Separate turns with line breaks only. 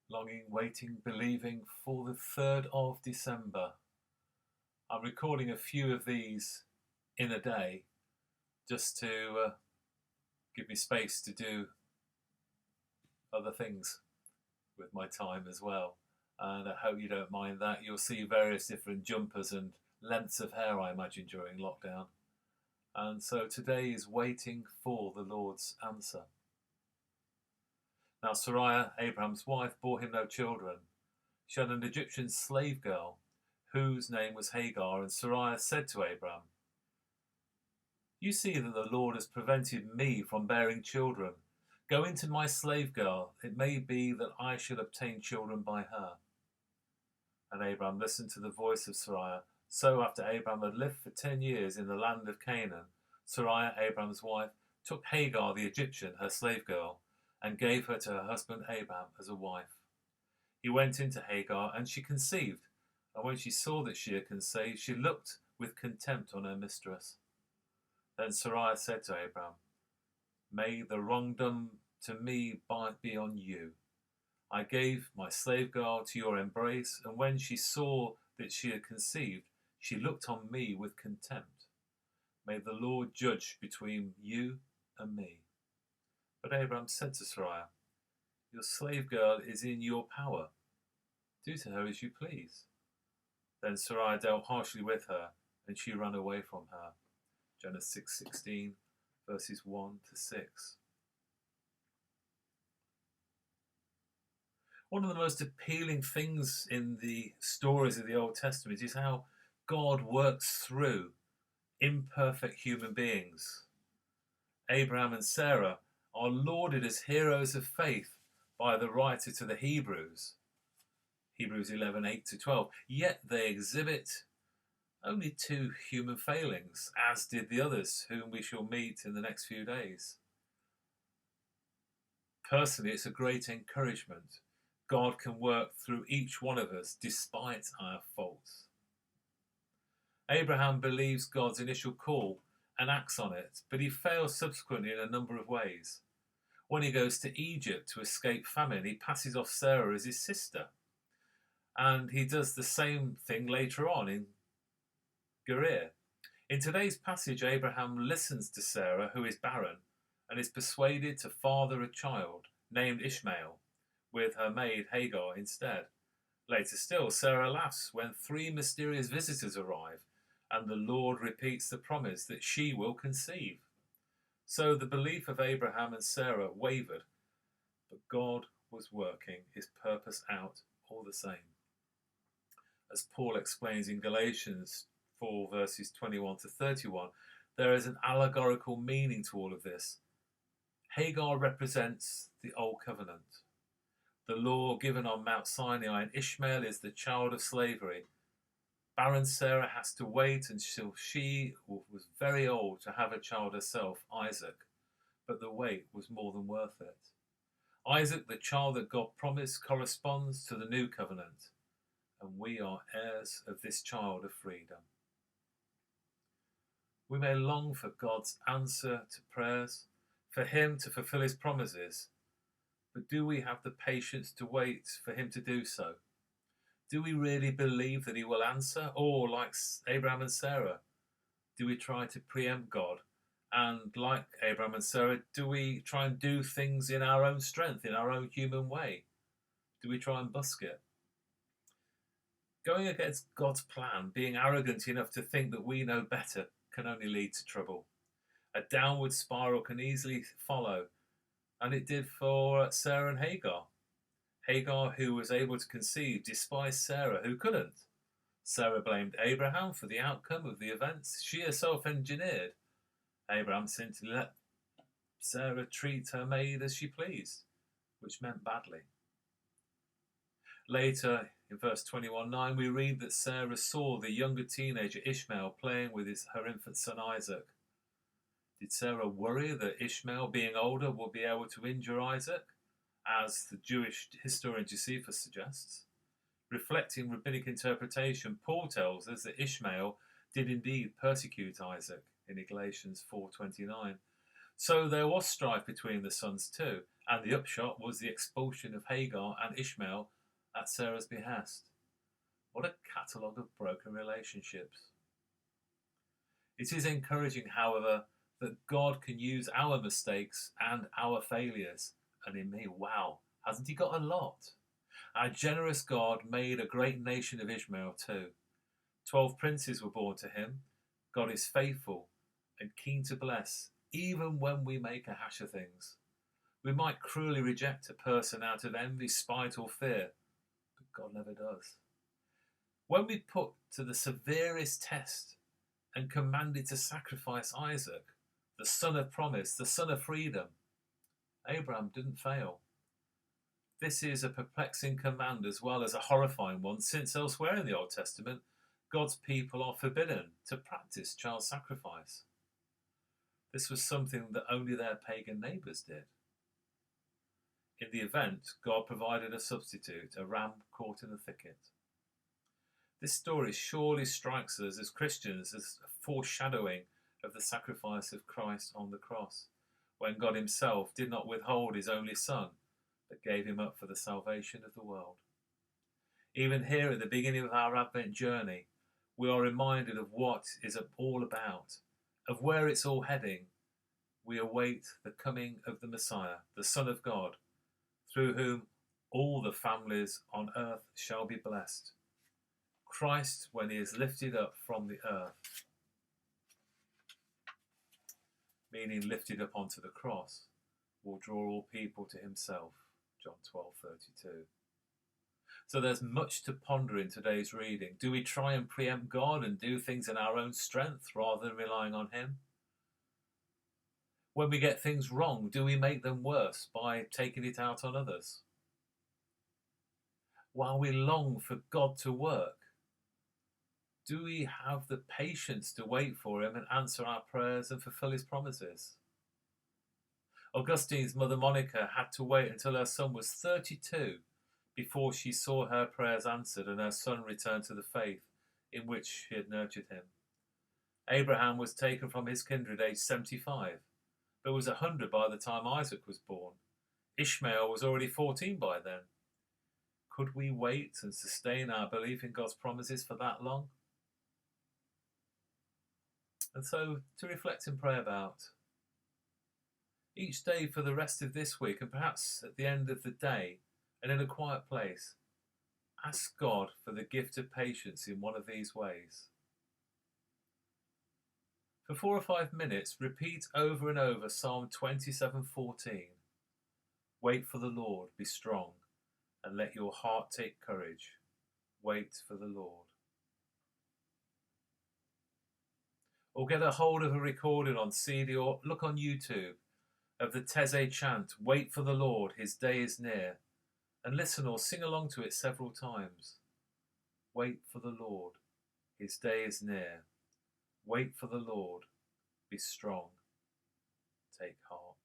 Longing, waiting, believing for the 3rd of December. I'm recording a few of these in a day just to give me space to do other things with my time as well. And I hope you don't mind that. You'll see various different jumpers and lengths of hair, I imagine, during lockdown. And so today is waiting for the Lord's answer. Now Sarai, Abraham's wife, bore him no children. She had an Egyptian slave girl, whose name was Hagar, and Sarai said to Abraham, "You see that the Lord has prevented me from bearing children. Go into my slave girl. It may be that I should obtain children by her." And Abraham listened to the voice of Sarai. So after Abraham had lived for 10 years in the land of Canaan, Sarai, Abraham's wife, took Hagar the Egyptian, her slave girl, and gave her to her husband Abraham as a wife. He went into Hagar, and she conceived. And when she saw that she had conceived, she looked with contempt on her mistress. Then Sarai said to Abraham, "May the wrong done to me be on you. I gave my slave girl to your embrace, and when she saw that she had conceived, she looked on me with contempt. May the Lord judge between you and me." But Abraham said to Sarai, "Your slave girl is in your power. Do to her as you please." Then Sarai dealt harshly with her, and she ran away from her. Genesis 6:16, verses 1 to 6. One of the most appealing things in the stories of the Old Testament is how God works through imperfect human beings. Abraham and Sarah are lauded as heroes of faith by the writer to the Hebrews, Hebrews 11:8 to 12, yet they exhibit only two human failings, as did the others whom we shall meet in the next few days. Personally, it's a great encouragement. God can work through each one of us despite our faults. Abraham believes God's initial call and acts on it, but he fails subsequently in a number of ways. When he goes to Egypt to escape famine, he passes off Sarah as his sister. And he does the same thing later on in Gerar. In today's passage, Abraham listens to Sarah, who is barren, and is persuaded to father a child named Ishmael, with her maid Hagar instead. Later still, Sarah laughs when 3 mysterious visitors arrive, and the Lord repeats the promise that she will conceive. So the belief of Abraham and Sarah wavered, but God was working his purpose out all the same. As Paul explains in Galatians 4 verses 21 to 31, there is an allegorical meaning to all of this. Hagar represents the Old Covenant, the law given on Mount Sinai, and Ishmael is the child of slavery. Barren Sarah has to wait until she was very old to have a child herself, Isaac, but the wait was more than worth it. Isaac, the child that God promised, corresponds to the new covenant, and we are heirs of this child of freedom. We may long for God's answer to prayers, for him to fulfill his promises, but do we have the patience to wait for him to do so? Do we really believe that he will answer? Or, like Abraham and Sarah, do we try to preempt God? And like Abraham and Sarah, do we try and do things in our own strength, in our own human way? Do we try and busk it? Going against God's plan, being arrogant enough to think that we know better, can only lead to trouble. A downward spiral can easily follow, and it did for Sarah and Hagar. Hagar, who was able to conceive, despised Sarah, who couldn't. Sarah blamed Abraham for the outcome of the events she herself engineered. Abraham simply let Sarah treat her maid as she pleased, which meant badly. Later, in verse 21:9, we read that Sarah saw the younger teenager Ishmael playing with her infant son Isaac. Did Sarah worry that Ishmael, being older, would be able to injure Isaac, as the Jewish historian Josephus suggests? Reflecting rabbinic interpretation, Paul tells us that Ishmael did indeed persecute Isaac in Galatians 4:29. So there was strife between the sons too, and the upshot was the expulsion of Hagar and Ishmael at Sarah's behest. What a catalogue of broken relationships. It is encouraging, however, that God can use our mistakes and our failures. And in me, wow, hasn't he got a lot? Our generous God made a great nation of Ishmael too. 12 princes were born to him. God is faithful and keen to bless, even when we make a hash of things. We might cruelly reject a person out of envy, spite, or fear, but God never does. When we put to the severest test and commanded to sacrifice Isaac, the son of promise, the son of freedom, Abraham didn't fail. This is a perplexing command as well as a horrifying one, since elsewhere in the Old Testament, God's people are forbidden to practice child sacrifice. This was something that only their pagan neighbours did. In the event, God provided a substitute, a ram caught in the thicket. This story surely strikes us as Christians as a foreshadowing of the sacrifice of Christ on the cross, when God himself did not withhold his only Son, but gave him up for the salvation of the world. Even here at the beginning of our Advent journey, we are reminded of what it's all about, of where it's all heading. We await the coming of the Messiah, the Son of God, through whom all the families on earth shall be blessed. Christ, when he is lifted up from the earth, meaning lifted up onto the cross, will draw all people to himself. John 12:32. So there's much to ponder in today's reading. Do we try and preempt God and do things in our own strength rather than relying on him? When we get things wrong, do we make them worse by taking it out on others? While we long for God to work, do we have the patience to wait for him and answer our prayers and fulfill his promises? Augustine's mother Monica had to wait until her son was 32 before she saw her prayers answered and her son returned to the faith in which she had nurtured him. Abraham was taken from his kindred aged 75, but was 100 by the time Isaac was born. Ishmael was already 14 by then. Could we wait and sustain our belief in God's promises for that long? And so, to reflect and pray about. Each day for the rest of this week, and perhaps at the end of the day, and in a quiet place, ask God for the gift of patience in one of these ways. For 4 or 5 minutes, repeat over and over Psalm 27:14. Wait for the Lord, be strong, and let your heart take courage. Wait for the Lord. Or get a hold of a recording on CD or look on YouTube of the Taizé chant, Wait for the Lord, his day is near, and listen or sing along to it several times. Wait for the Lord, his day is near. Wait for the Lord, be strong, take heart.